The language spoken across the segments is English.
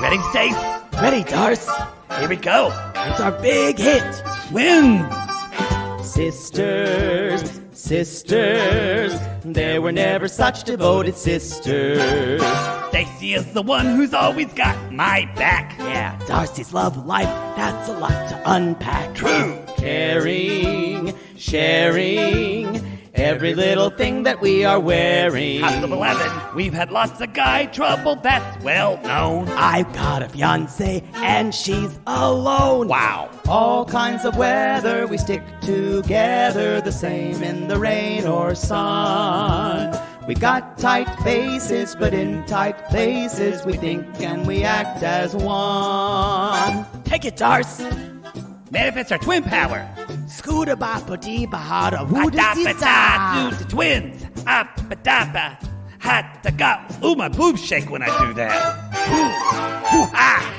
Ready, Stace? Ready, Darce? Here we go. It's our big hit. Twins. Sisters, sisters, there were never such devoted sisters. Stacey is the one who's always got my back. Yeah, Darcey's love life, that's a lot to unpack. True. Caring, sharing, every little thing that we are wearing. House of 11, we've had lots of guy trouble, that's well known. I've got a fiancé and she's alone. Wow. All kinds of weather, we stick together, the same in the rain or sun. We got tight faces, but in tight places, we think and we act as one. Take it, Darce. Manifest our twin power. Scooter bapa dee bahada Adapa-da, do the twins. Appa-dapa, hat-ta-ga. Ooh, my boobs shake when I do that. Ooh, hoo-ha.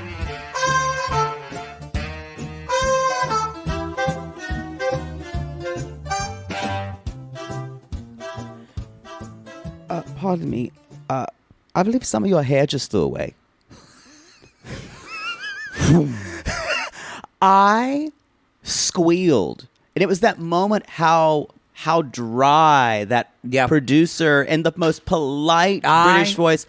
Pardon me. I believe some of your hair just flew away. I squealed. And it was that moment how dry that producer in the most polite British voice.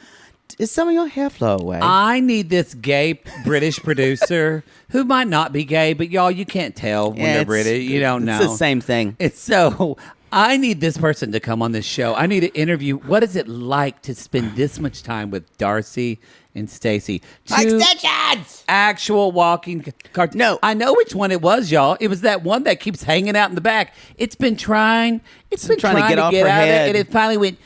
Is some of your hair flow away? I need this gay British producer who might not be gay, but y'all, you can't tell when they're British. You don't know. It's the same thing. It's so... I need this person to come on this show. I need to interview. What is it like to spend this much time with Darcey and Stacey? Extensions! Actual walking cartoons. No. I know which one it was, y'all. It was that one that keeps hanging out in the back. It's been trying. It's been trying to get off her out of head. it, and it finally went,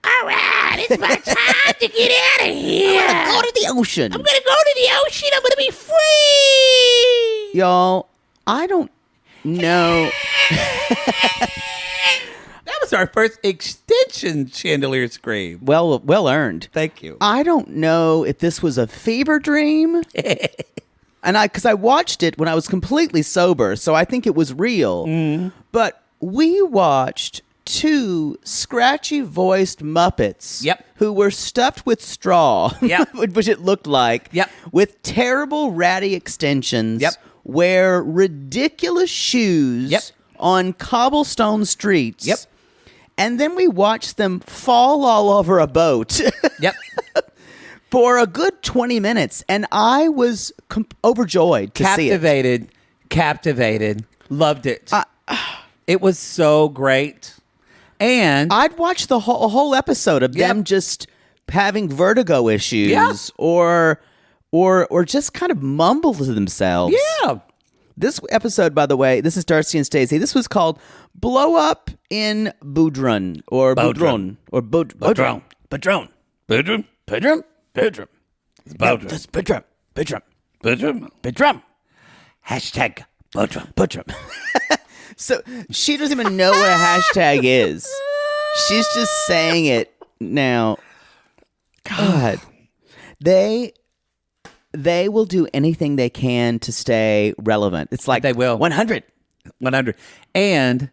all right, it's my time to get out of here. I'm gonna go to the ocean. I'm going to go to the ocean. I'm going to be free. Y'all, I don't know. That was our first extension chandelier scream. Well earned. Thank you. I don't know if this was a fever dream. Because I watched it when I was completely sober, so I think it was real. But we watched two scratchy-voiced Muppets who were stuffed with straw, which it looked like, with terrible ratty extensions, wear ridiculous shoes on cobblestone streets, and then we watched them fall all over a boat. For a good 20 minutes, and I was overjoyed to see it. Captivated. Loved it. It was so great. And I'd watch the whole episode of them just having vertigo issues or just kind of mumble to themselves. Yeah. This episode, by the way, this is Darcey and Stacey. This was called Blow Up in Bodrum or Bodrum or Bodrum. Bodrum. Bodrum. Bodrum. Bodrum. Bodrum. That's Bodrum. Bodrum. Bodrum. Bodrum. Hashtag Bodrum. Bodrum. So she doesn't even know what a hashtag is. She's just saying it now. God. They will do anything they can to stay relevant. It's like they will. 100. And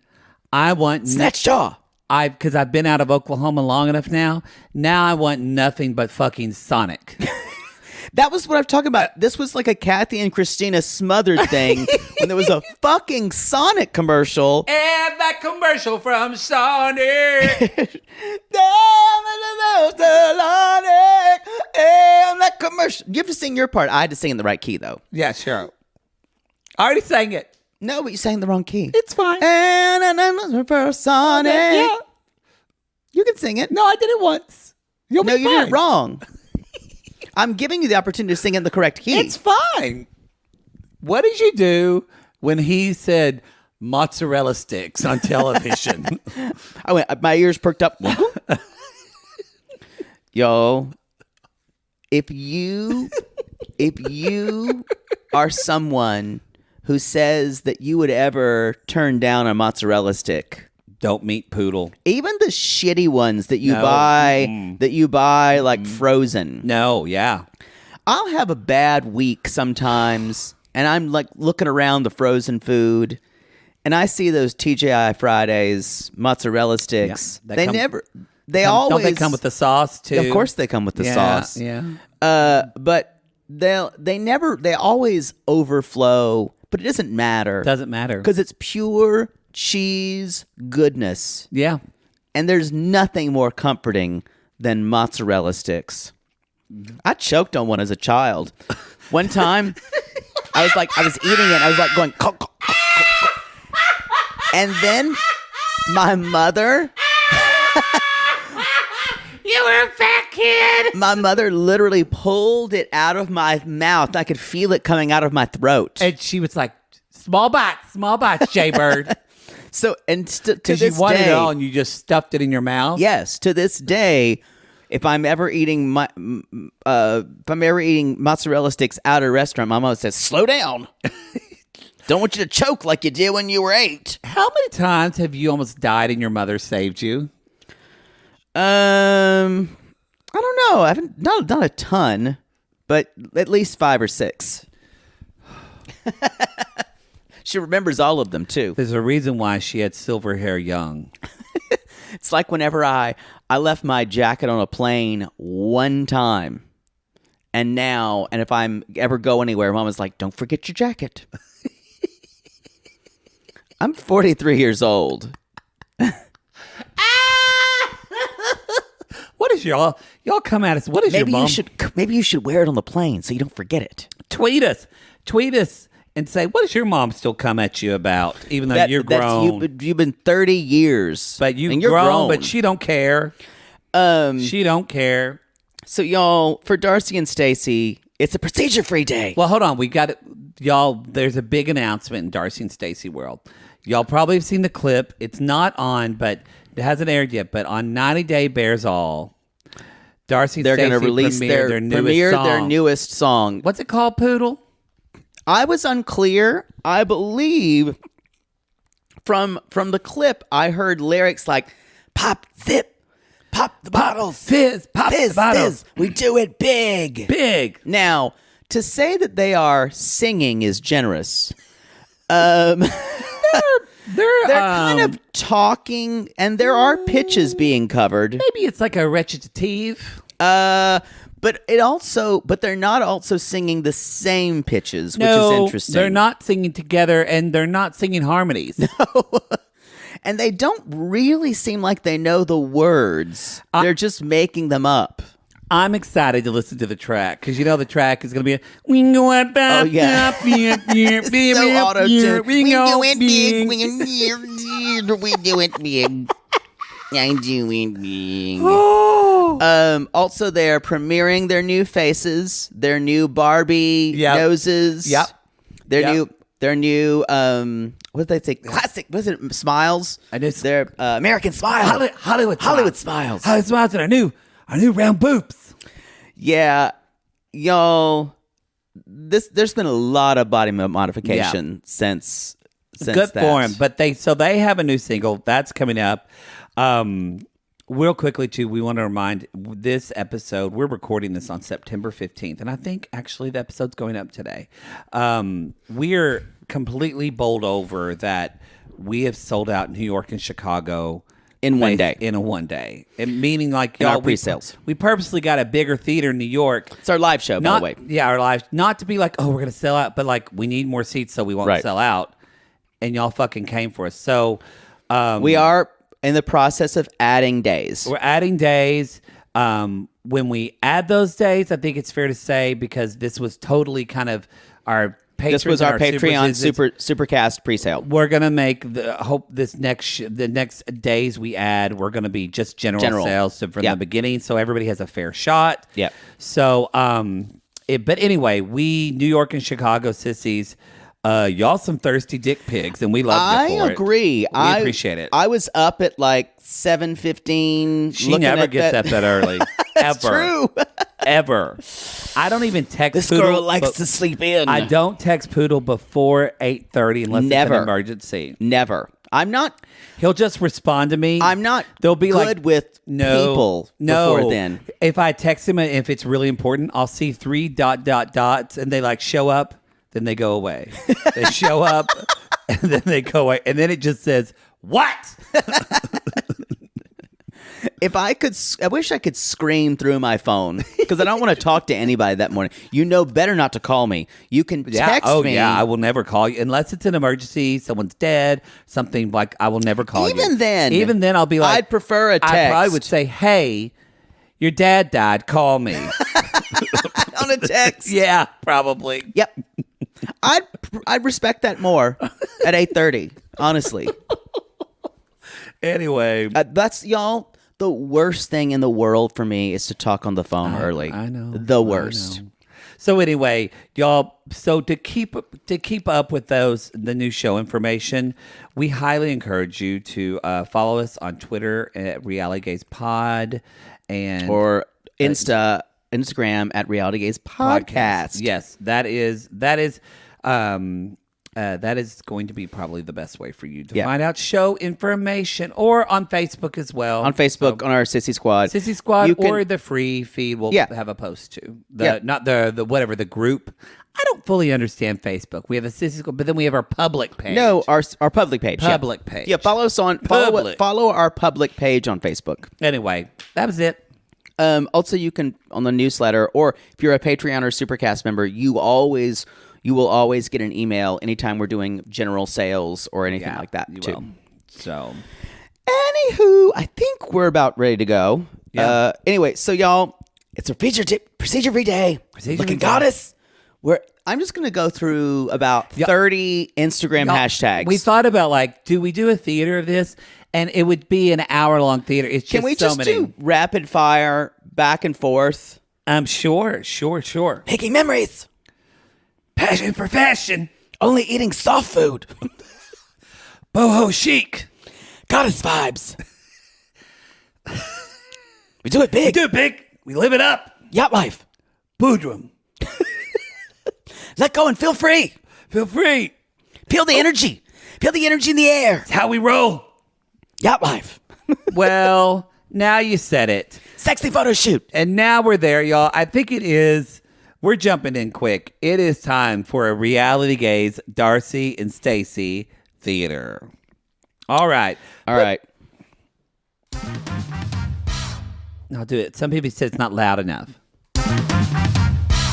I want Snatch jaw. Because I've been out of Oklahoma long enough now. Now I want nothing but fucking Sonic. That was what I'm talking about. This was like a Kathy and Christina Smothered thing when there was a fucking Sonic commercial. And that commercial from Sonic. And that commercial. You have to sing your part. I had to sing in the right key, though. Yeah, sure. I already sang it. No, but you sang the wrong key. It's fine. And for Sonic. Yeah. You can sing it. No, I did it once. You did it wrong. I'm giving you the opportunity to sing in the correct key. It's fine. What did you do when he said mozzarella sticks on television? I went, my ears perked up. Yo, if you are someone who says that you would ever turn down a mozzarella stick, don't meet Poodle. Even the shitty ones that you buy like frozen. No, yeah. I'll have a bad week sometimes, and I'm like looking around the frozen food, and I see those TGI Fridays mozzarella sticks. Yeah, they always don't they come with the sauce too? Of course they come with the sauce. Yeah. But they always overflow, but it doesn't matter. Doesn't matter. Because it's pure cheese goodness. Yeah. And there's nothing more comforting than mozzarella sticks. I choked on one as a child. One time, I was eating it. I was like going, "Caw, caw, caw, caw." And then my mother. You were a fat kid. My mother literally pulled it out of my mouth. I could feel it coming out of my throat. And she was like, small bites, Jaybird. So, and to Because this you wanted day, it all and you just stuffed it in your mouth. yes, to this day, if I'm ever eating mozzarella sticks out at a restaurant, my mom says, "Slow down. Don't want you to choke like you did when you were 8." How many times have you almost died and your mother saved you? I don't know. I haven't not a ton, but at least 5 or 6. She remembers all of them too. There's a reason why she had silver hair young. It's like whenever I left my jacket on a plane one time, and if I'm ever go anywhere, Mama's like, "Don't forget your jacket." I'm 43 years old. What is y'all come at us? What is your mom? Maybe you should wear it on the plane so you don't forget it. Tweet us and say, what does your mom still come at you about? Even though you're grown. You've been 30 years. But you're and you're grown, but she don't care. She don't care. So y'all, for Darcey and Stacey, it's a procedure-free day. Well, hold on. We got it. Y'all, there's a big announcement in Darcey and Stacey world. Y'all probably have seen the clip. It's not on, but it hasn't aired yet. But on 90 Day Bears All, Darcey and They're Stacey going to release their newest song. What's it called, Poodle? I was unclear. I believe from the clip, I heard lyrics like "pop, zip, pop the bottles, fizz, pop fizz, the bottles. fizz. We do it big, Big. Now, to say that they are singing is generous. They're kind of talking, and there are pitches being covered. Maybe it's like a recitative. But they're not also singing the same pitches, which is interesting. They're not singing together, and they're not singing harmonies. And they don't really seem like they know the words. They're just making them up. I'm excited to listen to the track because the track is going to be we go up. Oh yeah, it's so auto-tuned. We do it big. We do it big. I do it big. Also, they're premiering their new faces, their new Barbie noses. Yep. Their new what did they say? Classic. Was it smiles? Their American Smile. Hollywood Smiles. Hollywood Smiles and our new round boobs. Yeah, y'all. There's been a lot of body modification since Good that. for them. But they have a new single that's coming up. Real quickly, too, we want to remind this episode, we're recording this on September 15th, and I think actually the episode's going up today. We're completely bowled over that we have sold out New York and Chicago in one day. In a one day. And meaning like, in y'all, our pre-sales. We purposely got a bigger theater in New York. It's our live show, by the way. Yeah, our live. Not to be like, oh, we're going to sell out, but like, we need more seats so we won't sell out. And y'all fucking came for us. So we are in the process of adding days. We're adding days. When we add those days, I think it's fair to say, because this was totally kind of our patrons. This was our Patreon Supercast pre-sale. We're gonna make the next days we add. We're gonna be just general sales from the beginning, so everybody has a fair shot. Yeah. So, but anyway, we New York and Chicago sissies. Y'all some thirsty dick pigs, and we love you for it. I agree. We appreciate it. I was up at like 7:15. She never gets up that early. That's true. Ever. I don't even text this Poodle. This girl likes to sleep in. I don't text Poodle before 8:30 unless it's an emergency. Never. I'm not. He'll just respond to me. I'm not. They'll be good like, with people. Before then, if I text him, if it's really important, I'll see 3 dots, and they like show up. Then they go away. They show up, and then they go away. And then it just says, what? If I could, I wish I could scream through my phone because I don't want to talk to anybody that morning. Better not to call me. You can text me. Yeah, I will never call you unless it's an emergency. Someone's dead. Something like I will never call you. Even then, I'll be like, I'd prefer a text. I probably would say, "Hey, your dad died. Call me." On a text. Yeah, probably. Yep. I'd respect that more at 8:30. Honestly. Anyway, that's y'all. The worst thing in the world for me is to talk on the phone early. I know. The worst. I know. So anyway, y'all, so to keep up with the new show information, we highly encourage you to follow us on Twitter at Reality Gaze Pod or Instagram at Reality Gaze Podcast. Yes, that is going to be probably the best way for you to find out show information, or on Facebook as well. On Facebook, on our Sissy Squad. Or the free feed will have a post too. Not the whatever, the group. I don't fully understand Facebook. We have a Sissy Squad, but then we have our public page. No, our public page. Public page. Yeah, follow us on follow our public page on Facebook. Anyway, that was it. Also, you can on the newsletter, or if you're a Patreon or Supercast member, you will always get an email anytime we're doing general sales or anything like that too. Will. So, anywho, I think we're about ready to go. Yeah. Anyway, so y'all, it's a procedure free day. Looking goddess. I'm just going to go through about 30 Instagram hashtags. We thought about do we do a theater of this? And it would be an hour-long theater. It's just Can we just do rapid fire, back and forth? Sure. Making memories. Passion for fashion. Only eating soft food. Boho chic. Goddess vibes. We do it big. We live it up. Yacht life. Bodrum. Let go and feel free. Feel free. Feel the energy. Feel the energy in the air. It's how we roll. Yacht life. Well, now you said it. Sexy photo shoot. And now we're there, y'all. I think it is. We're jumping in quick. It is time for a Reality Gaze Darcey and Stacey theater. All right. I'll do it. Some people said it's not loud enough.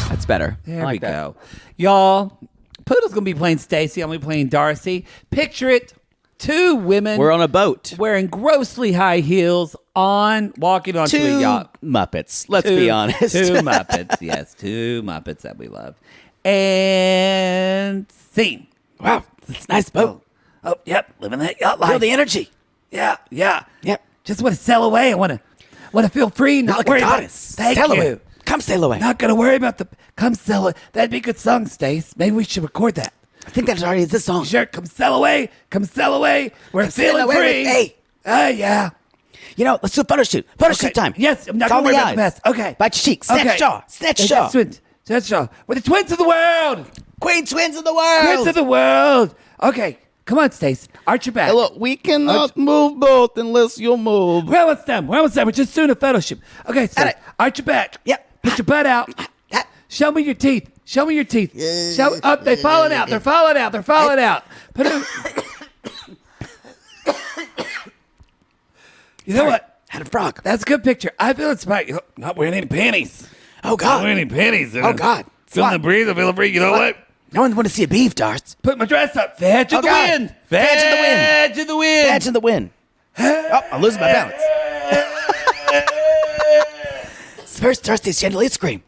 That's better. There we go. Y'all, Poodle's going to be playing Stacey. I'm going to be playing Darcey. Picture it. Two women. We're on a boat. Wearing grossly high heels walking onto a yacht. Muppets. Let's be honest. Two Muppets. Yes, two Muppets that we love. And scene. Wow. It's a nice boat. Oh, yep. Living that yacht life. Feel the energy. Yeah. Yep. Just want to sail away. I want to feel free. Not like worry a about goddess. Thank sail you. Away. Come sail away. Not going to worry about come sail away. That'd be a good song, Stace. Maybe we should record that. I think that's already the song. Sure. Come sail away. We're feeling free. Hey. Yeah. Let's do a photo shoot. Photo shoot time. Yes, I'm not going to worry about the best. Okay. Bite your cheeks. Snatch jaw. Snatch jaw. Snatch jaw. We're the twins of the world. Queen twins of the world. Twins of the world. Okay. Come on, Stace. Arch your back. Hey, look, we cannot move both unless you move. We're almost done. We're just doing a photo shoot. Okay, Stace. Arch your back. Yep. Put your butt out. Show me your teeth. They're falling out. They're falling out. Put it. You know what? Had a frog. That's a good picture. I feel inspired. You're not wearing any panties. Oh, God. Not wearing any panties. Oh, God. Feeling the breeze. I feel free. You know what? No one want to see a beef, Darts. Put my dress up. Fetch in the wind. Fetch in the wind. Fetch in the wind. Fetch in the wind. Oh, I'm losing my balance. First, Darcy's chandelier scream.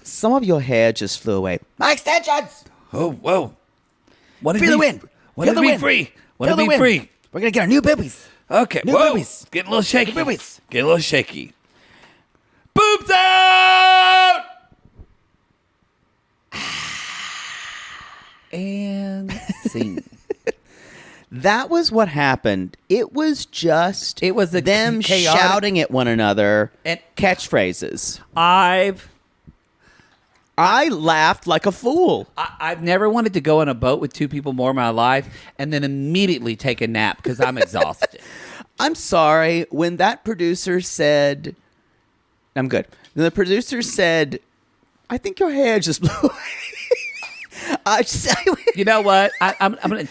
Some of your hair just flew away. My extensions. Oh, whoa. Feel the wind. Want to be free. Want to be free. We're going to get our new boobies. Okay. New whoa. boobies. Getting a little shaky. New boobies. Getting a little shaky. Boobs out! And scene. That was what happened. It was them chaotic shouting at one another and catchphrases. I laughed like a fool. I've never wanted to go on a boat with two people more in my life and then immediately take a nap because I'm exhausted. I'm sorry. When that producer said, I'm good. When the producer said, I think your hair just blew away. You know what? I'm gonna.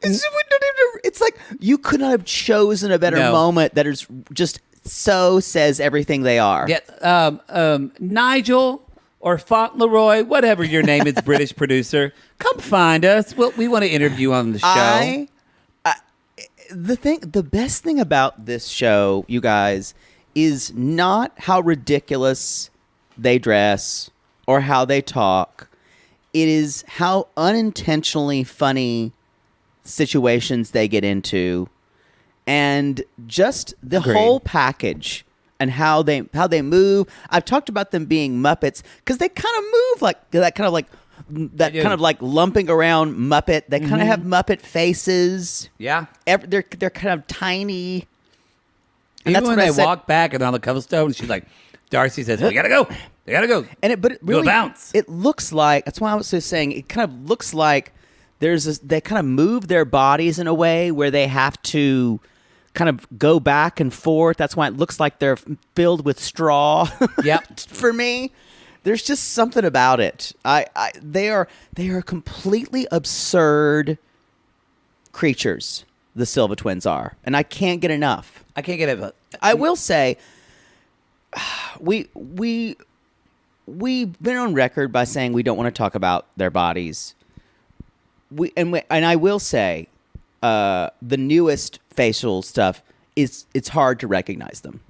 It's like you could not have chosen a better moment that is just so says everything they are. Yeah, Nigel or Fauntleroy, whatever your name is, British producer, come find us. We want to interview on the show. The best thing about this show, you guys, is not how ridiculous they dress or how they talk. It is how unintentionally funny situations they get into, and just the whole package and how they move. I've talked about them being Muppets because they kind of move like that, kind of like lumping around Muppet. They kind of have Muppet faces. Yeah, they're kind of tiny. And even when they walk back and on the cobblestone, she's like, Darcey says, "We gotta go. We gotta go." And but it really bounce. It looks like, that's why I was just saying, it kind of looks like they kind of move their bodies in a way where they have to kind of go back and forth. That's why it looks like they're filled with straw. Yep. For me, there's just something about it. They are completely absurd creatures. The Silva twins are, and I can't get enough. I can't get it. I will say, we've been on record by saying we don't want to talk about their bodies. And I will say, the newest facial stuff it's hard to recognize them.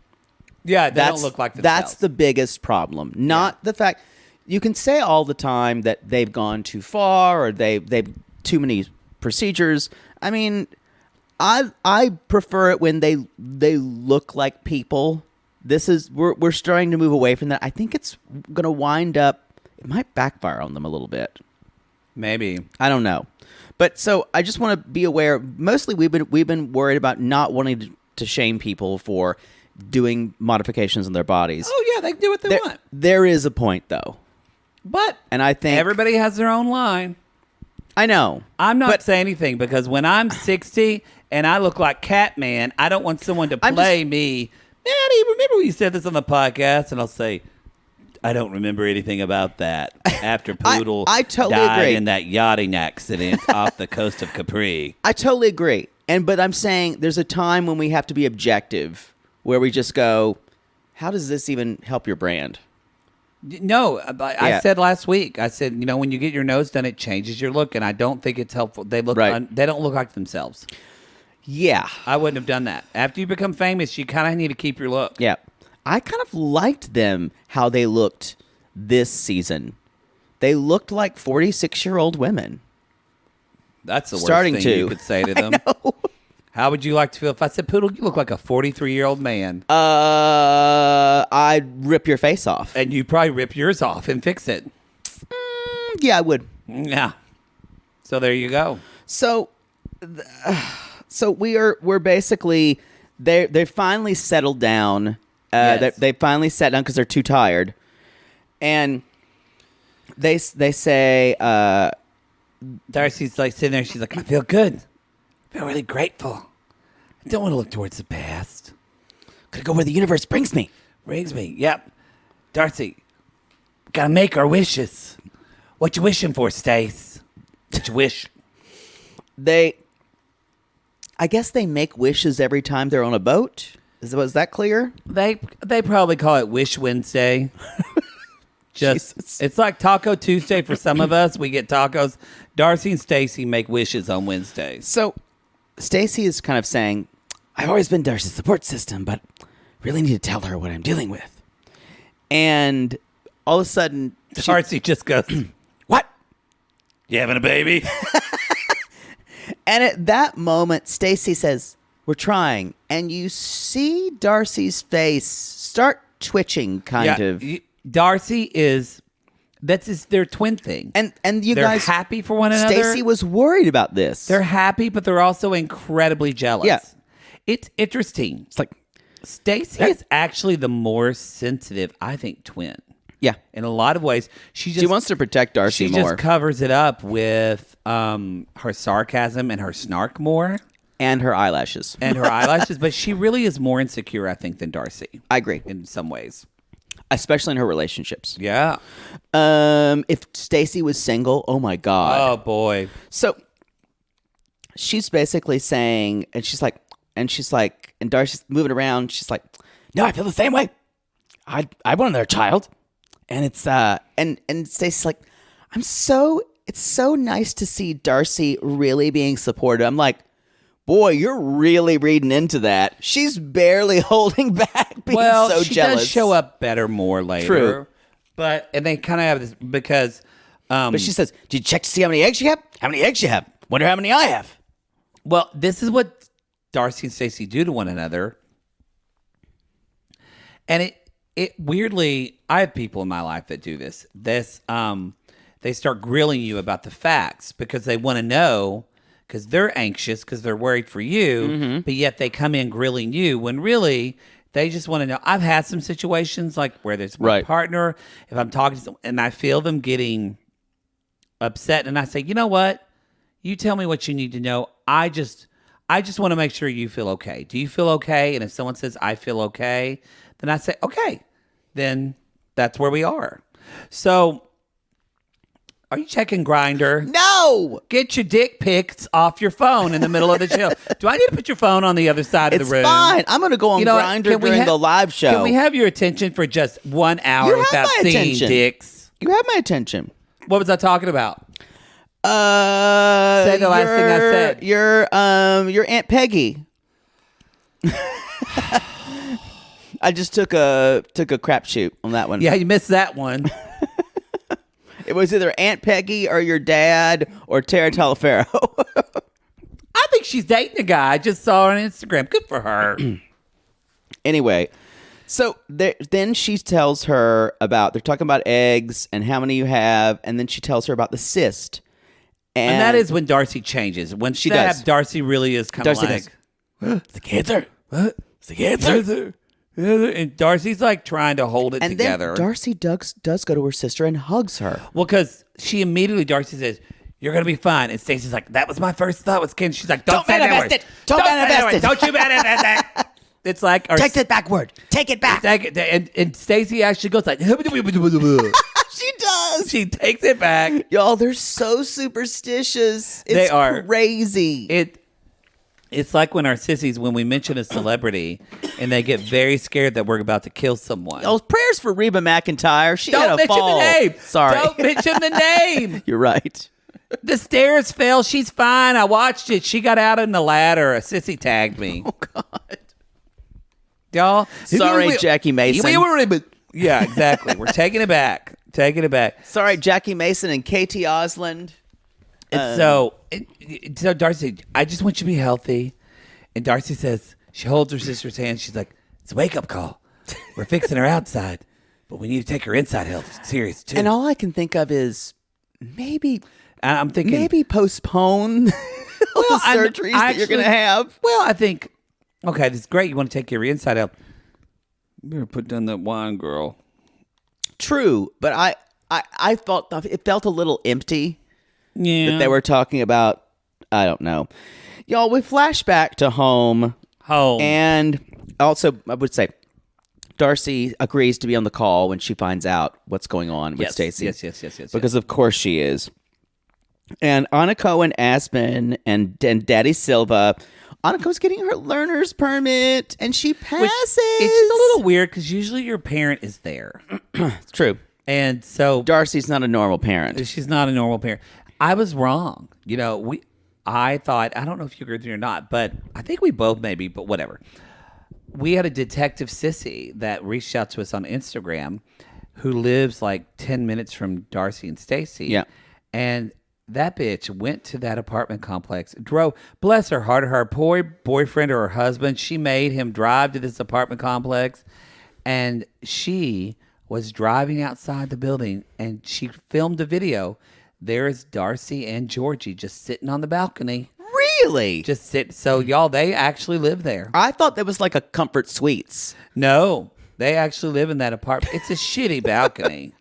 Yeah, they don't look like themselves. That's the biggest problem. Not the fact you can say all the time that they've gone too far or they've too many procedures. I mean, I prefer it when they look like people. We're starting to move away from that. I think it's going to wind up. It might backfire on them a little bit. Maybe. I don't know. But so I just want to be aware. Mostly we've been worried about not wanting to shame people for doing modifications on their bodies. Oh yeah, they can do what they want. There is a point though. And I think everybody has their own line. I know. I'm not saying anything because when I'm 60 and I look like Catman, I don't want someone to play me. Maddie, remember when you said this on the podcast? And I'll say, I don't remember anything about that. After Poodle I totally died agree. in that yachting accident off the coast of Capri. I totally agree. But I'm saying there's a time when we have to be objective, where we just go, how does this even help your brand? No, I said last week, I said, when you get your nose done, it changes your look, and I don't think it's helpful. They look they don't look like themselves. Yeah. I wouldn't have done that. After you become famous, you kind of need to keep your look. Yeah. I kind of liked them, how they looked this season. They looked like 46-year-old women. That's the worst thing you could say to them. How would you like to feel if I said, Poodle, you look like a 43-year-old man? I'd rip your face off. And you'd probably rip yours off and fix it. Yeah, I would. Yeah. So there you go. So we're basically, they finally settled down. Yes. They finally sat down because they're too tired. And they say... Darcey's like sitting there. She's like, I feel good. I feel really grateful. I don't want to look towards the past. Gotta go where the universe brings me. Yep. Darcey, gotta make our wishes. What you wishing for, Stace? What you wish? I guess they make wishes every time they're on a boat. Was that clear? They probably call it Wish Wednesday. It's like Taco Tuesday for some of us. We get tacos. Darcey and Stacey make wishes on Wednesdays. So Stacey is kind of saying, I've always been Darcey's support system, but really need to tell her what I'm dealing with. And all of a sudden, Darcey just goes, what? You having a baby? And at that moment, Stacey says, we're trying. And you see Darcey's face start twitching, kind of. Darcey is, that's their twin thing. And you they're guys happy for one another. Stacey was worried about this. They're happy, but they're also incredibly jealous. Yeah. It's interesting. It's like, Stacey is actually the more sensitive, I think, twin. Yeah. In a lot of ways. She wants to protect Darcey more. She just covers it up with her sarcasm and her snark more. And her eyelashes. But she really is more insecure, I think, than Darcey. I agree. In some ways. Especially in her relationships. Yeah. If Stacey was single, oh my God. Oh, boy. So she's basically saying, and Darcy's moving around. She's like, no, I feel the same way. I want another child. And it's, and Stacey's like, it's so nice to see Darcey really being supportive. I'm like, boy, you're really reading into that. She's barely holding back being so she jealous. Does show up better more later. True. And they kind of have this because... but she says, did you check to see how many eggs you have? How many eggs you have? Wonder how many I have. Well, this is what Darcey and Stacey do to one another. And it weirdly, I have people in my life that do this. They start grilling you about the facts because they want to know, because they're anxious, because they're worried for you, but yet they come in grilling you when really they just want to know. I've had some situations like where there's my partner, if I'm talking to them, and I feel them getting upset, and I say, you know what? You tell me what you need to know. I just want to make sure you feel okay. Do you feel okay? And if someone says, I feel okay, then I say, okay, then that's where we are. So, are you checking Grindr? No! Get your dick pics off your phone in the middle of the show. Do I need to put your phone on the other side of the room? It's fine. I'm going to go on Grindr during the live show. Can we have your attention for just 1 hour without seeing dicks? You have my attention. What was I talking about? Say the last thing I said. Your Aunt Peggy. I just took a crapshoot on that one. Yeah, you missed that one. It was either Aunt Peggy or your dad or Tara Talaferro. I think she's dating a guy. I just saw her on Instagram. Good for her. Anyway, so then she tells her about, they're talking about eggs and how many you have, and then she tells her about the cyst. And that is when Darcey changes. When she does. Darcey really is kind of like, it's the cancer. What? It's the cancer. And Darcey's like trying to hold it together. And then Darcey does go to her sister and hugs her. Well, because Darcey says, you're going to be fine. And Stacey's like, that was my first thought was cancer. She's like, don't manifest it. Don't manifest it. Don't you manifest it. It's like... Take that backward. Take it back. And Stacey actually goes like... She does. She takes it back. Y'all, they're so superstitious. They are crazy. It's like when our sissies, when we mention a celebrity and they get very scared that we're about to kill someone. Oh, prayers for Reba McEntire. She had a fall. Don't mention the name. Sorry. Don't mention the name. You're right. The stairs fell. She's fine. I watched it. She got out on the ladder. A sissy tagged me. Oh, God. Y'all. Sorry, Jackie Mason. Yeah, exactly. We're taking it back. Taking it back. Sorry, Jackie Mason and Katie Osland. So Darcey, I just want you to be healthy. And Darcey says, she holds her sister's hand. She's like, it's a wake-up call. We're fixing her outside, but we need to take her inside health serious, too. And all I can think of is maybe postpone the surgeries that you're going to have. Well, I think, okay, this is great. You want to take your inside health. You better put down that wine, girl. True, but I felt it felt a little empty. Yeah. That they were talking about, I don't know. Y'all, we flash back to home. And also, I would say, Darcey agrees to be on the call when she finds out what's going on with Stacey. Yes. Because of course she is. And Aniko and Aspen and Daddy Silva, Aniko's getting her learner's permit and she passes. It's just a little weird because usually your parent is there. It's true. And so Darcey's not a normal parent. She's not a normal parent. I was wrong. You know, I thought, I don't know if you agree with me or not, but I think we both maybe, but whatever. We had a detective sissy that reached out to us on Instagram who lives like 10 minutes from Darcey and Stacey. Yeah. And that bitch went to that apartment complex, drove, bless her heart, her boyfriend or her husband, she made him drive to this apartment complex, and she was driving outside the building, and she filmed a video. There is Darcey and Georgi just sitting on the balcony. Really? Just sit. So, y'all, they actually live there. I thought that was like a Comfort Suites. No, they actually live in that apartment. It's a shitty balcony,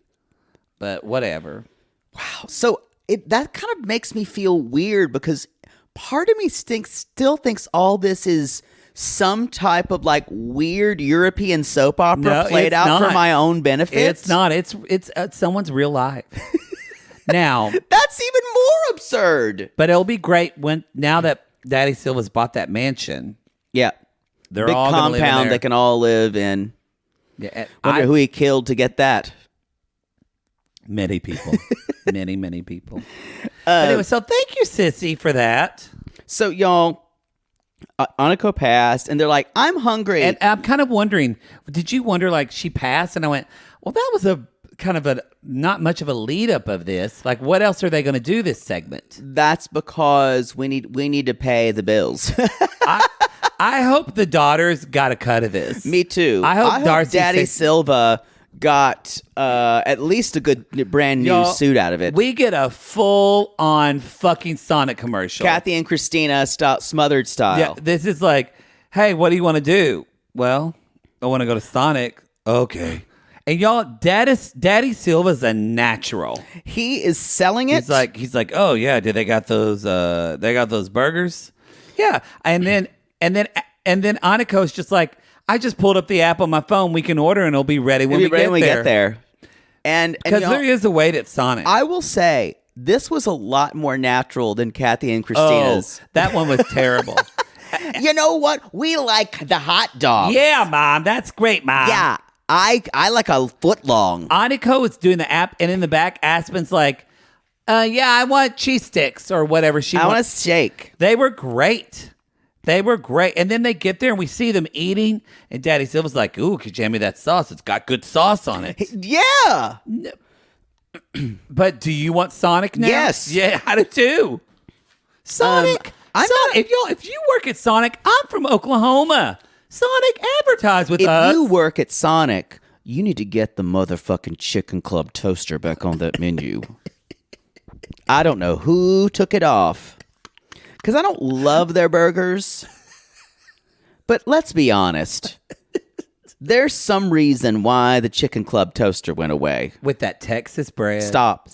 but whatever. Wow. So that kind of makes me feel weird because part of me still thinks all this is some type of like weird European soap opera played out for my own benefit. It's not. It's someone's real life. Now, That's even more absurd. but it'll be great now that Daddy Silva's bought that mansion. Yeah. They're Big all gonna live in compound there. they can all live in. Yeah, Wonder who he killed to get that. many people, many people. But anyway, so thank you, Sissy, for that. So, y'all, Aniko passed, and they're like, I'm hungry. And I'm kind of wondering, did you wonder, like, she passed? And I went, well, that was a kind of a not much of a lead up of this. Like, what else are they going to do this segment? That's because we need to pay the bills. I hope the daughters got a cut of this. Me too. I hope Darcey Daddy Silva got at least a good brand new suit out of it. We get a full on fucking Sonic commercial. Kathy and Christina smothered style. Yeah, this is like, hey, what do you want to do? Well, I want to go to Sonic. Okay. And y'all, Daddy Silva's a natural. He is selling it. He's like, oh yeah, they got those burgers? Yeah. And then Aniko's just like, I just pulled up the app on my phone. We can order and it'll be ready when we get there. And because there is a wait at Sonic. I will say this was a lot more natural than Kathy and Christina's. Oh, that one was terrible. You know what? We like the hot dog. Yeah, Mom. That's great, Mom. Yeah. I like a foot long. Aniko is doing the app, and in the back, Aspen's like, yeah, I want cheese sticks or whatever she wants. I want a shake. They were great. And then they get there, and we see them eating, and Daddy Silva's like, ooh, could you hand me that sauce? It's got good sauce on it. Yeah. But do you want Sonic now? Yes. Yeah, I do too. Sonic. If you work at Sonic, I'm from Oklahoma. Sonic, advertise with us. If you work at Sonic, you need to get the motherfucking Chicken Club toaster back on that menu. I don't know who took it off. Because I don't love their burgers. But let's be honest. There's some reason why the Chicken Club toaster went away. With that Texas bread. Stop.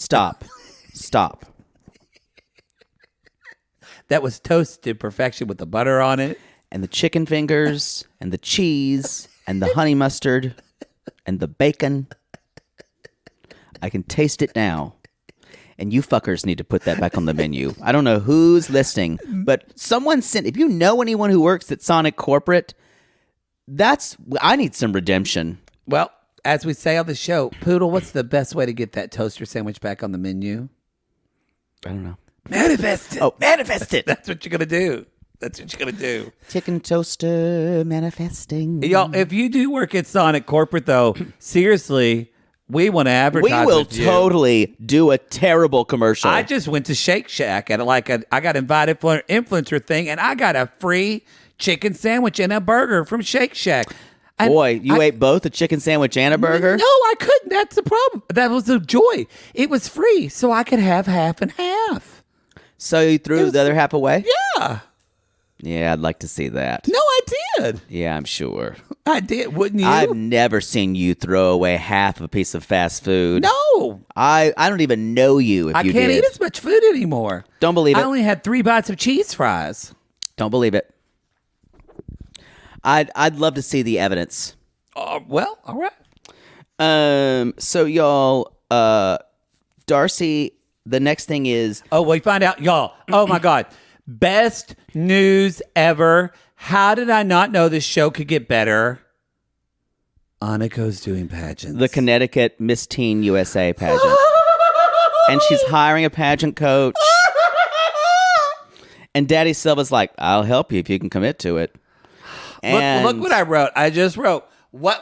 That was toasted to perfection with the butter on it. And the chicken fingers, and the cheese, and the honey mustard, and the bacon. I can taste it now. And you fuckers need to put that back on the menu. I don't know who's listening, but someone sent, if you know anyone who works at Sonic Corporate, I need some redemption. Well, as we say on the show, Poodle, what's the best way to get that toaster sandwich back on the menu? I don't know. Manifest it. Oh, manifest it. That's what you're going to do. Chicken toaster manifesting. Y'all, if you do work at Sonic Corporate, though, seriously, we want to advertise. We will with you. totally do a terrible commercial. I just went to Shake Shack and I got invited for an influencer thing, and I got a free chicken sandwich and a burger from Shake Shack. Boy, you ate both a chicken sandwich and a burger? No, I couldn't. That's the problem. That was the joy. It was free, so I could have half and half. So you threw the other half away? Yeah. Yeah, I'd like to see that. No, I did. Yeah, I'm sure. I did. Wouldn't you? I've never seen you throw away half a piece of fast food. No. I don't even know you if you did. I can't eat as much food anymore. Don't believe it. I only had 3 bites of cheese fries. Don't believe it. I'd love to see the evidence. Well, all right. So y'all, Darcey, the next thing is... Oh, we find out, y'all. Oh, my God. Best news ever. How did I not know this show could get better? Aniko's doing pageants. The Connecticut Miss Teen USA pageant. And she's hiring a pageant coach. And Daddy Silva's like, I'll help you if you can commit to it. And look what I wrote. I just wrote, what?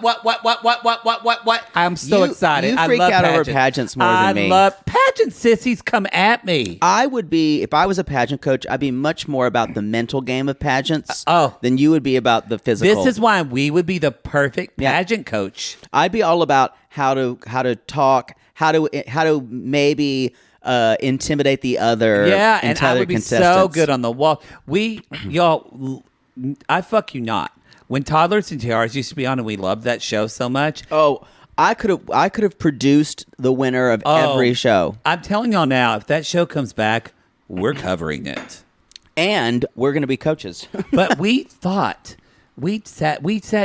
I'm so excited. You I freak love out over pageants. pageants more than me. I love pageant sissies. Come at me. I would be, if I was a pageant coach, I'd be much more about the mental game of pageants than you would be about the physical. This is why we would be the perfect pageant coach. I'd be all about how to talk, how to maybe intimidate the other. Yeah, and I would be so contestants. good on the wall. Y'all, I fuck you not. When Toddlers and Tiaras used to be on, and we loved that show so much. Oh, I could have produced the winner of every show. I'm telling y'all now, if that show comes back, we're covering it. And we're going to be coaches. But we thought We sat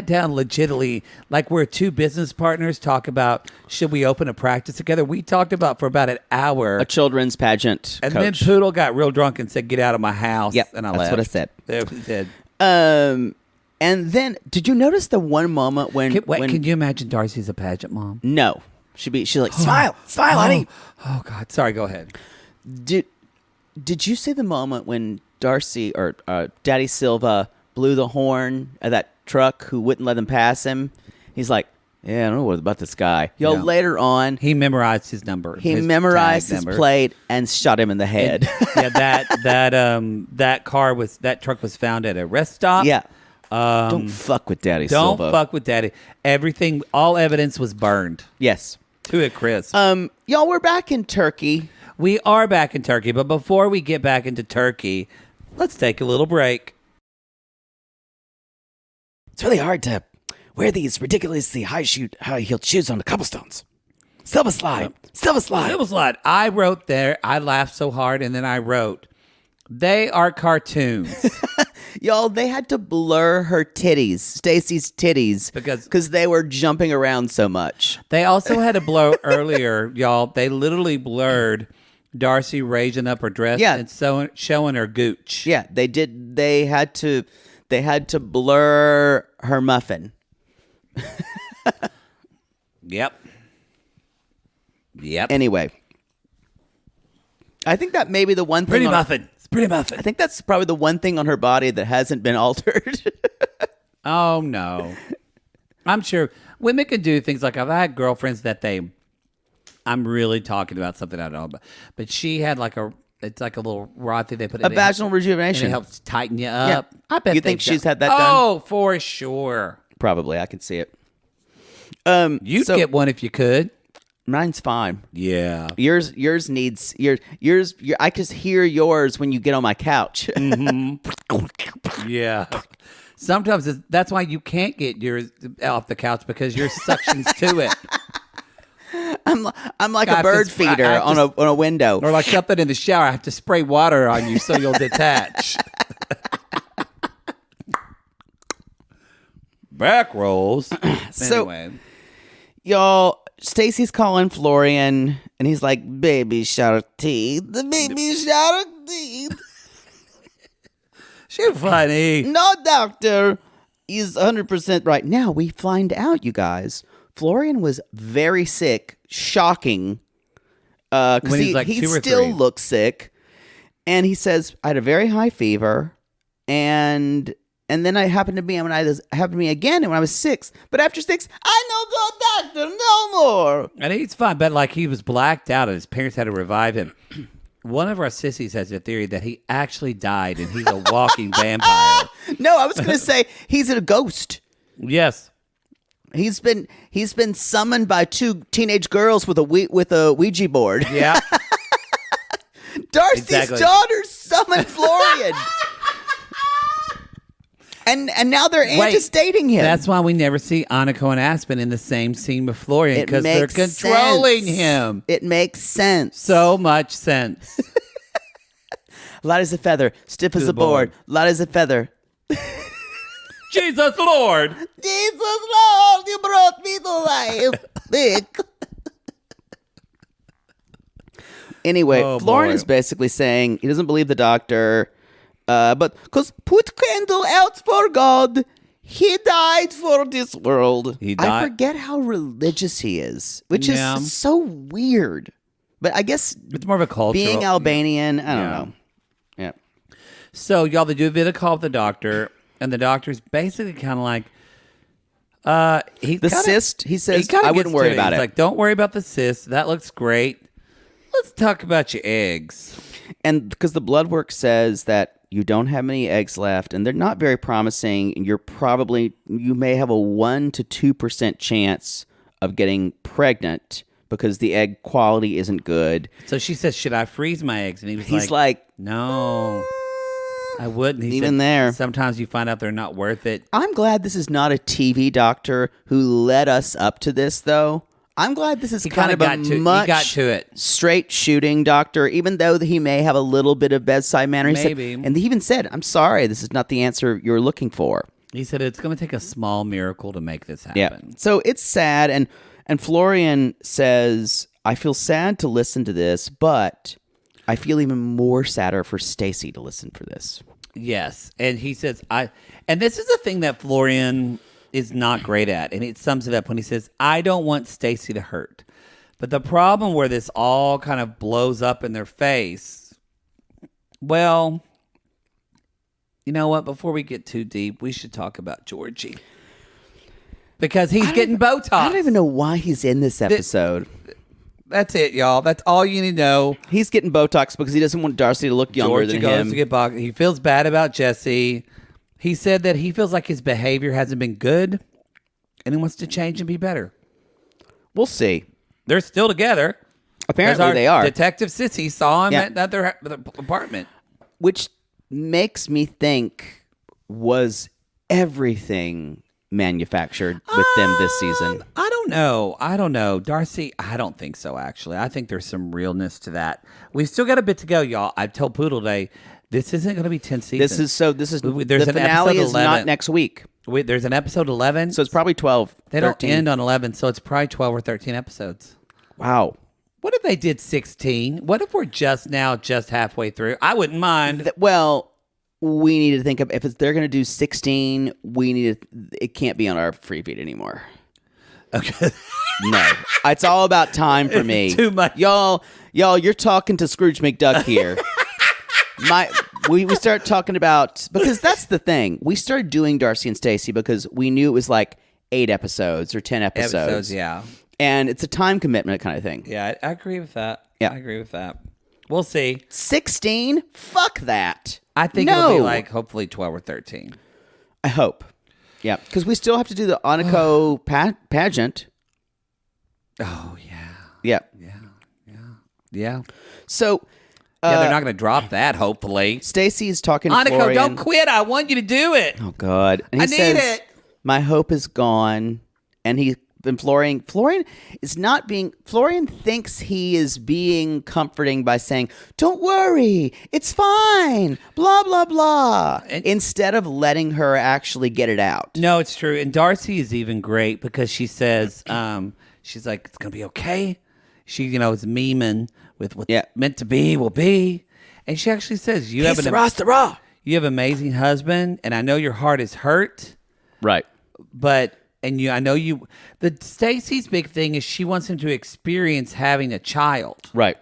down legitimately, like we're two business partners, talk about should we open a practice together. We talked about for about an hour. A children's pageant And coach. then Poodle got real drunk and said, "Get out of my house." Yep, and I that's left. what I said. That's what he said. And then, did you notice the one moment when... Can you imagine Darcey's a pageant mom? No. She's like, smile, honey. Oh God! Sorry, go ahead. Did you see the moment when Darcey or Daddy Silva blew the horn at that truck who wouldn't let him pass him? He's like, yeah, I don't know what about this guy. Yeah. Later on, He memorized his number. he his memorized tag his number. plate and shot him in the head. That truck was found at a rest stop. Yeah. Don't fuck with Daddy Don't Silva. fuck with Daddy. All evidence was burned Yes. to a crisp. Y'all, we're back in Turkey. We are back in Turkey, but before we get back into Turkey, let's take a little break. It's really hard to wear these ridiculously high-heeled shoes on the cobblestones. Silver slide. It was like I wrote there. I laughed so hard, and then I wrote, "They are cartoons." Y'all, they had to blur her titties, Stacey's titties, because they were jumping around so much. They also had a blur earlier, y'all. They literally blurred Darcey raising up her dress and showing her gooch. Yeah, they did. They had to blur her muffin. Yep. Anyway, I think that may be the one thing. Pretty muffin. It's pretty muffin. I think that's probably the one thing on her body that hasn't been altered. Oh no, I'm sure women can do things like I've had girlfriends that I'm really talking about something I don't know about, but she had it's like a little rod thing they put in A vaginal rejuvenation. and it helps tighten you up. Yeah. I bet You think she's had that done? Oh, for sure. Probably, I could see it. You'd get one if you could. Mine's fine. Yeah. Yours needs yours. I just hear yours when you get on my couch. Yeah. Sometimes that's why you can't get yours off the couch because your suctions to it. I'm like a bird feeder on a window. Or like something in the shower. I have to spray water on you so you'll detach. Back rolls. So- Anyway. Y'all, Stacey's calling Florian, and he's like, "Baby shark teeth, the baby shark teeth." She's funny. No, doctor, he's 100% right. Now we find out, you guys, Florian was very sick, shocking. Because When he's like he 2 or still 3. looks sick, and he says, "I had a very high fever, and then it happened to me again when I was 6. But after 6, I no go doctor no more." And he's fine, but like he was blacked out and his parents had to revive him. One of our sissies has a theory that he actually died and he's a walking vampire. No, I was going to say he's a ghost. Yes. He's been summoned by 2 teenage girls with a Ouija board. Yeah. Darcey's Exactly. daughter summoned Florian. And now they're antestating him. That's why we never see Aniko and Aspen in the same scene with Florian It because they're makes controlling sense. him. It makes sense. So much sense. Light as a feather, stiff as a board. Light as a feather. Jesus Lord. Jesus Lord, you brought me to life. Nick. Anyway, Oh, Florian boy. is basically saying he doesn't believe the doctor, but because put candle out for God, he died for this world. He I died- forget how religious he is, which Yeah. is so weird. But I guess It's more of a cultural. being Albanian, I don't Yeah. know. Yeah. So, y'all, they do a video call with the doctor, and the doctor's basically kind of like, The cyst, he says, kinda I gets wouldn't worry to about He's it. like, don't worry about the cyst. That looks great. Let's talk about your eggs. And because the blood work says that you don't have many eggs left and they're not very promising, and you may have a 1 to 2% chance of getting pregnant because the egg quality isn't good. So she says, should I freeze my eggs? And He's like, no, I wouldn't. He Even said, there. Sometimes you find out they're not worth it. I'm glad this is not a TV doctor who led us up to this, though. I'm glad this is He kind kinda of got to- a he much got to it. straight shooting doctor, even though he may have a little bit of bedside manner. He said- Maybe. and he even said, "I'm sorry, this is not the answer you're looking for." He said it's going to take a small miracle to make this happen. Yeah. So it's sad. And Florian says, I feel sad to listen to this, but I feel even more sadder for Stacey to listen for this. Yes. And he says, and this is a thing that Florian is not great at. And it sums it up when he says, I don't want Stacey to hurt. But the problem where this all kind of blows up in their face, well, you know what? Before we get too deep, we should talk about Georgi. Because he's getting Botox. I don't even know why he's in this episode. That's it, y'all. That's all you need to know. He's getting Botox because he doesn't want Darcey to look younger Georgi than goes him. to get Botox. He feels bad about Jesse. He said that he feels like his behavior hasn't been good, and he wants to change and be better. We'll see. They're still together. Apparently they are. Detective Sissy saw him at their apartment. Which makes me think, was everything manufactured with them this season? I don't know. Darcey, I don't think so, actually. I think there's some realness to that. We still got a bit to go, y'all. I told Poodle Day, this isn't going to be 10 seasons. The finale is not next week. There's an episode 11. So it's probably 12, They 13. don't end on 11, so it's probably 12 or 13 episodes. Wow. What if they did 16? What if we're just halfway through? I wouldn't mind. Well, we need to think of, if they're going to do 16, it can't be on our free feed anymore. Okay. No. It's all about time for me. Too much. Y'all, you're talking to Scrooge McDuck here. We start talking about, because that's the thing. We started doing Darcey and Stacey because we knew it was like 8 episodes or 10 episodes. Yeah. And it's a time commitment kind of thing. Yeah, I agree with that. Yeah. I agree with that. We'll see. 16? Fuck that. I think it'll be like hopefully 12 or 13. I hope. Yeah, because we still have to do the Aniko pageant. Oh, yeah. Yeah. Yeah. So... they're not going to drop that, hopefully. Stacey is talking to Florian. Florian. Don't quit. I want you to do it. Oh, God. And he need it. My hope is gone. And Florian is not being... Florian thinks he is being comforting by saying, don't worry, it's fine, blah, blah, blah, instead of letting her actually get it out. No, it's true. And Darcey is even great because she says, she's like, it's going to be okay. She, is memeing with what's meant to be will be. And she actually says, you have an amazing husband, and I know your heart is hurt. Right. But... And I know the Stacey's big thing is she wants him to experience having a child. Right.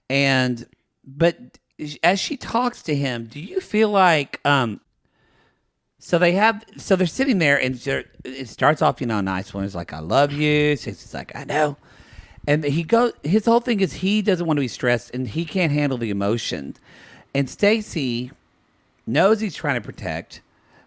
But as she talks to him, do you feel like, so they're sitting there and it starts off, a nice one. It's like, I love you. Stacey's like, I know. And his whole thing is he doesn't want to be stressed and he can't handle the emotion. And Stacey knows he's trying to protect,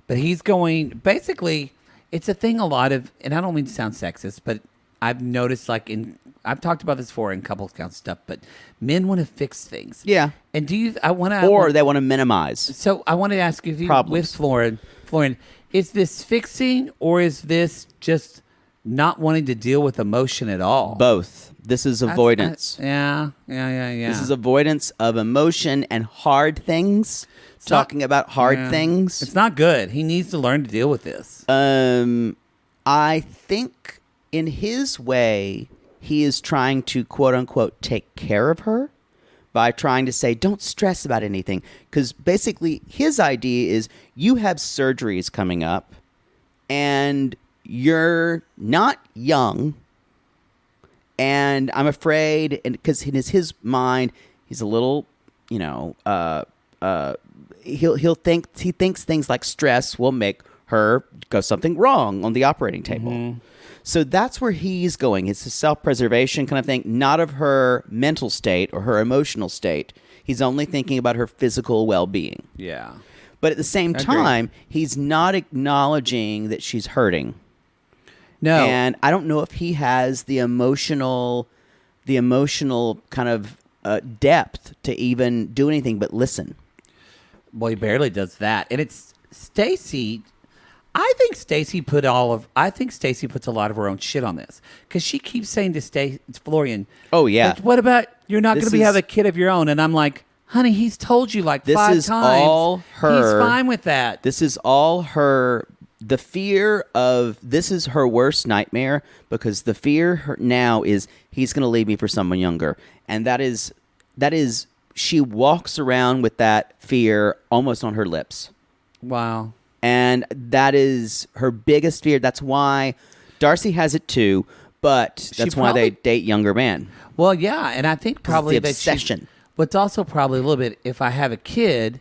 but he's going, basically... It's a thing a lot of, and I don't mean to sound sexist, but I've noticed I've talked about this before in couples count stuff, but men want to fix things. Yeah. And they want to minimize. So I want to ask you, with Florian, is this fixing or is this just not wanting to deal with emotion at all? Both. This is avoidance. Yeah. This is avoidance of emotion and hard things. Talking about hard things. It's not good. He needs to learn to deal with this. I think in his way, he is trying to, quote unquote, take care of her by trying to say, don't stress about anything. Because basically his idea is you have surgeries coming up and you're not young. And I'm afraid, and because in his mind, he's a little, he thinks things like stress will make her go something wrong on the operating table. Mm-hmm. So that's where he's going. It's a self-preservation kind of thing, not of her mental state or her emotional state. He's only thinking about her physical well-being. Yeah. But at the same time, he's not acknowledging that she's hurting. No. And I don't know if he has the emotional kind of depth to even do anything but listen. Well, he barely does that. And it's Stacey. I think Stacey puts a lot of her own shit on this because she keeps saying to Florian, "Oh yeah, what about you're not going to have a kid of your own?" And I'm like, "Honey, he's told you like 5 times. All her. He's fine with that. This is all her the fear of this is her worst nightmare because the fear now is he's going to leave me for someone younger. And that is she walks around with that fear almost on her lips. Wow. And that is her biggest fear. That's why Darcey has it too, but that's why they date younger men. Well, yeah, and I think probably the obsession. What's also probably a little bit, if I have a kid,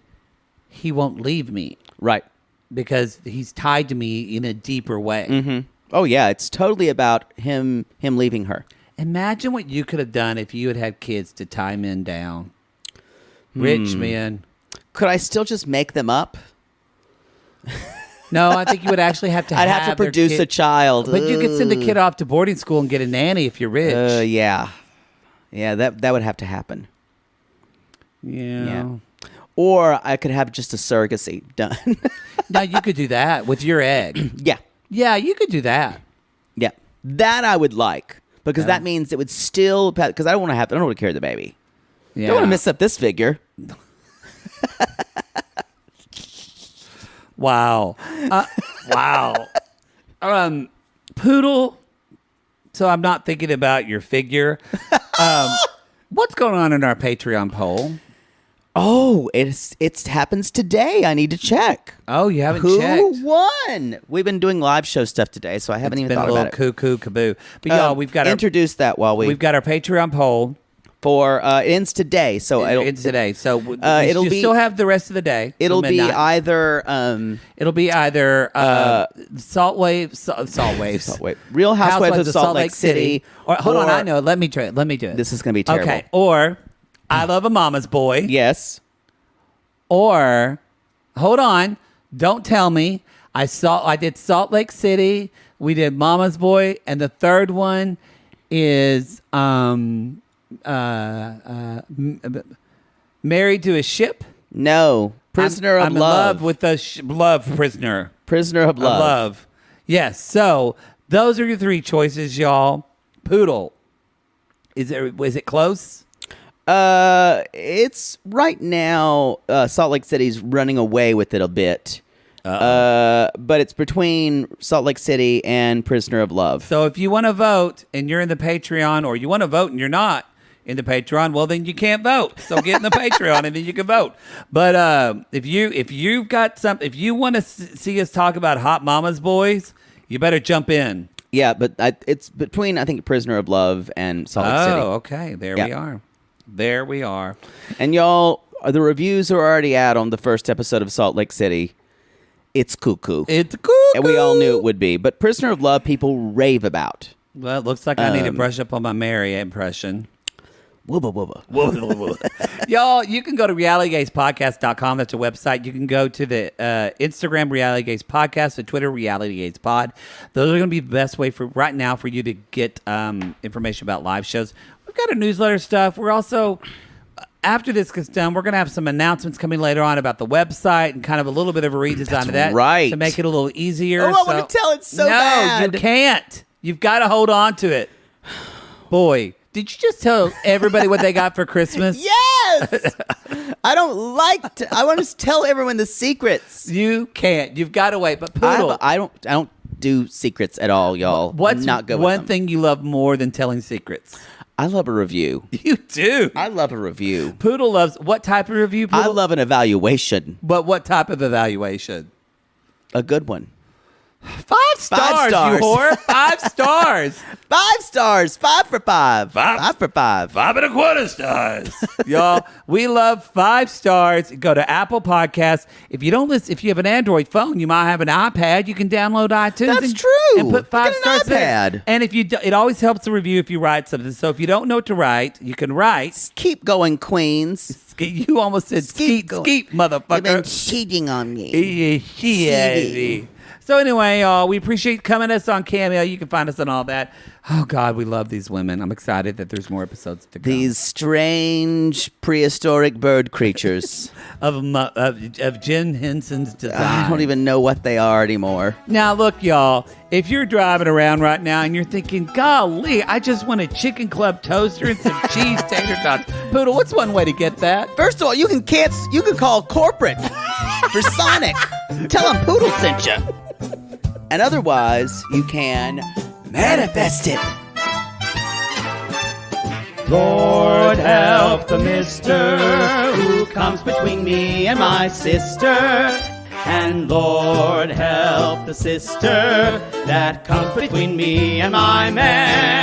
he won't leave me. Right. Because he's tied to me in a deeper way. Mm-hmm. Oh, yeah, it's totally about him leaving her. Imagine what you could have done if you had kids to tie men down. Rich men. Could I still just make them up? No, I think you would actually have to I'd have to produce a child. But you could send the kid off to boarding school and get a nanny if you're rich. Yeah. Yeah, that would have to happen. Yeah. Or I could have just a surrogacy done. No, you could do that with your egg. Yeah. Yeah, you could do that. Yeah. That I would like. Because that means it would still... Because I don't want to carry the baby. Yeah. Don't want to mess up this figure. Wow. Wow. Poodle. So I'm not thinking about your figure. What's going on in our Patreon poll? Oh, it happens today. I need to check. Oh, you haven't Who checked? won? We've been doing live show stuff today, so I haven't even thought about it. Cuckoo kaboo. But y'all, we've got introduce that while we've got our Patreon poll. For it ends today, so it's today. So it'll you be still have the rest of the day. It'll be either Salt Waves, Real Housewives of Salt Lake City. Or hold on, I know. Let me try it. Let me do it. This is going to be terrible. Okay, or I Love a Mama's Boy. Yes. Or hold on, don't tell me. I did Salt Lake City. We did Mama's Boy, and the third one is Married to a Ship. No, Prisoner of Love. I'm in love with the love prisoner. Prisoner of Love. Yes. So those are your three choices, y'all. Poodle. Is it close? It's right now. Salt Lake City's running away with it a bit. But it's between Salt Lake City and Prisoner of Love. So if you want to vote and you're in the Patreon, or you want to vote and you're not in the Patreon, well, then you can't vote. So get in the Patreon and then you can vote. But if you've got something, if you want to see us talk about Hot Mama's Boys, you better jump in. Yeah, but it's between, I think, Prisoner of Love and Salt Lake City. Oh, okay. We are. There we are. And y'all, the reviews are already out on the first episode of Salt Lake City. It's cuckoo. It's cuckoo. And we all knew it would be. But Prisoner of Love, people rave about. Well, it looks like I need to brush up on my Mary impression. Wubba wubba. Y'all, you can go to realitygazepodcast.com. That's a website. You can go to the Instagram Reality Gaze Podcast, the Twitter Reality Gaze Pod. Those are going to be the best way for right now for you to get information about live shows. We've got our newsletter stuff. We're also, after this gets done, we're going to have some announcements coming later on about the website and kind of a little bit of a redesign of that. Right. To make it a little easier. Oh, I want to tell it so bad. No, you can't. You've got to hold on to it. Boy. Did you just tell everybody what they got for Christmas? Yes! I don't like to... I want to tell everyone the secrets. You can't. You've got to wait. But Poodle... I don't do secrets at all, y'all. What's not good one thing you love more than telling secrets? I love a review. You do? I love a review. Poodle loves... What type of review, Poodle? I love an evaluation. But what type of evaluation? A good one. 5 stars, you whore. 5 stars. 5 stars. 5 for 5. 5 for 5. 5 1/4 stars. Y'all, we love 5 stars. Go to Apple Podcasts. If you don't listen, if you have an Android phone, you might have an iPad. You can download iTunes. That's true. And put 5 stars there. And if you, it always helps the review if you write something. So if you don't know what to write, you can write. Keep going, Queens. You almost said skeet, motherfucker. You've been cheating on me. Cheating. So anyway, we appreciate coming to us on Cameo. You can find us on all that. Oh, God, we love these women. I'm excited that there's more episodes to come. These strange prehistoric bird creatures. of Jen Henson's design. I don't even know what they are anymore. Now, look, y'all, if you're driving around right now and you're thinking, golly, I just want a chicken club toaster and some cheese tater tots. Poodle, what's one way to get that? First of all, you can call corporate for Sonic. Tell them Poodle sent you. And otherwise, you can manifest it. Lord, help the mister who comes between me and my sister. And Lord, help the sister that comes between me and my man.